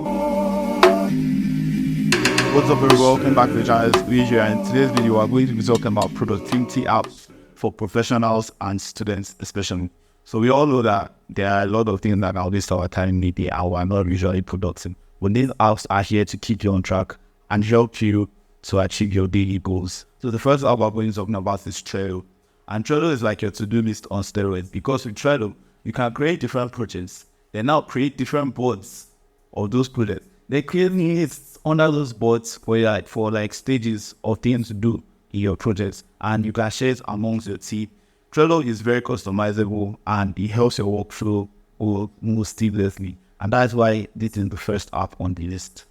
What's up everyone, welcome back to the channel. It's Osagie, and in today's video we're going to be talking about productivity apps for professionals and students especially. So we all know that there are a lot of things that now waste our time in the hour and not usually productive. But these apps are here to keep you on track and help you to achieve your daily goals. So the first app we're going to be talking about is Trello. And Trello is like your to-do list on steroids, because with Trello, you can create different projects. They now create different boards of those projects. They create lists under those boards for stages of things to do in your projects, and you can share it amongst your team. Trello is very customizable and it helps your workflow move seamlessly, and that's why this is the first app on the list.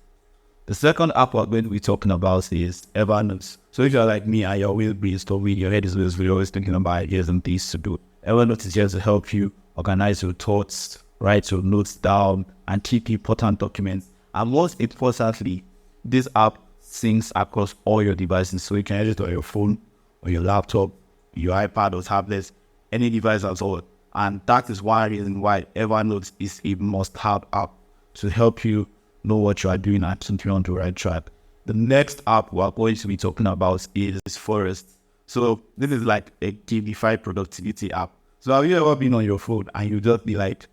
The second app we're going to be talking about is Evernote. So if you're like me and you're always brainstorming, your head is always thinking about ideas and things to do, Evernote is here to help you organize your thoughts, write your notes down, and keep important documents. And most importantly, this app syncs across all your devices. So you can edit on your phone, or your laptop, your iPad or tablets, any device at all. And that is one reason why Evernote is a must-have app to help you know what you are doing and keep you on the right track. The next app we're going to be talking about is Forest. So this is like a gamified productivity app. So have you ever been on your phone and you just be like,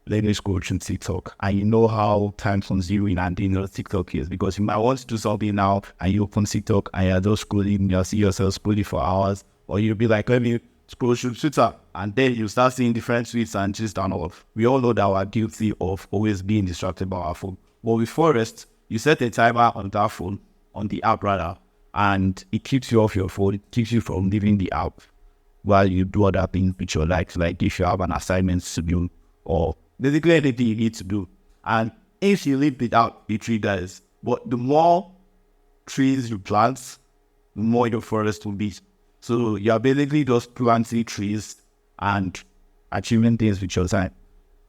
let me scroll through TikTok, and you know how time consuming and TikTok is, because you might want to do something now and you open TikTok and you're just scrolling, you'll see yourself scrolling for hours, or you'll be like, let me scroll through Twitter, and then you start seeing different tweets and just and all. We all know that we're guilty of always being distracted by our phone. But with Forest, you set a timer on that phone, on the app rather, and it keeps you off your phone. It keeps you from leaving the app while you do other things which you like if you have an assignment to do, or basically anything you need to do. And if you leave it out, it triggers. But the more trees you plant, the more your forest will be. So you're basically just planting trees and achieving things with your time,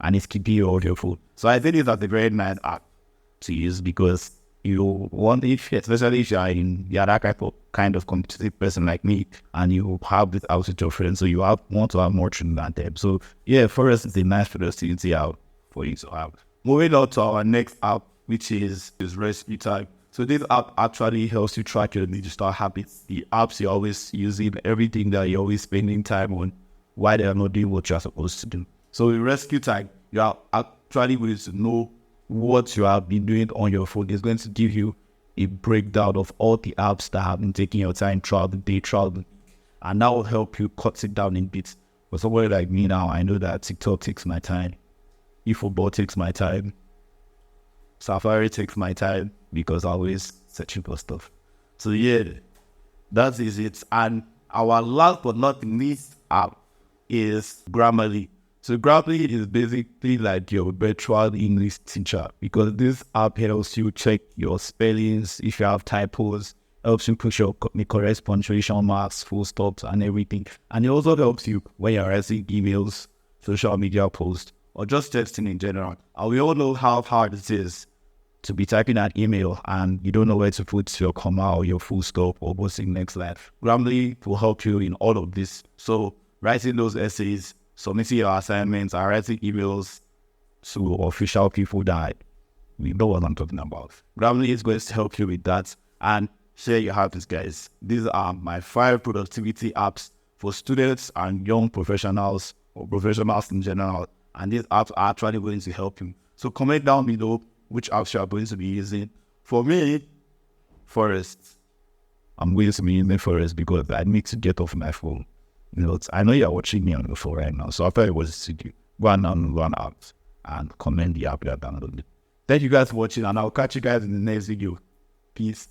and it's keeping you off your phone. So I think it's a very nice app to use, because you want, especially if you're that kind of competitive person like me, and you have this out with your friends, so you want to have more children than them. So yeah, Forest is a nice productivity app for you to have. Moving on to our next app, which is Rescue Time. So this app actually helps you track your digital habits, the apps you're always using, everything that you're always spending time on, why they're not doing what you're supposed to do. So with Rescue Time, you are actually going to know what you have been doing on your phone. Is going to give you a breakdown of all the apps that have been taking your time throughout the day, and that will help you cut it down in bits. For somebody like me now, I know that TikTok takes my time, eFootball takes my time, Safari takes my time, because I'm always searching for stuff. So yeah, that is it. And our last but not least app is Grammarly. So Grammarly is basically like your virtual English teacher, because this app helps you check your spellings, if you have typos, helps you push your correct punctuation marks, full stops, and everything. And it also helps you when you're writing emails, social media posts, or just texting in general. And we all know how hard it is to be typing an email and you don't know where to put your comma or your full stop or what's in next line. Grammarly will help you in all of this. So writing those essays, submitting your assignments, and writing emails to official people that we know what I'm talking about. Grammarly is going to help you with that. And here you have this, guys. These are my 5 productivity apps for students and young professionals, or professionals in general. And these apps are actually going to help you. So comment down below which apps you are going to be using. For me, Forest. I'm going to be using Forest because I need to get off my phone. I know you're watching me on the phone right now, so I thought it was to go and download out and comment the app you are downloading. Thank you guys for watching, and I'll catch you guys in the next video. Peace.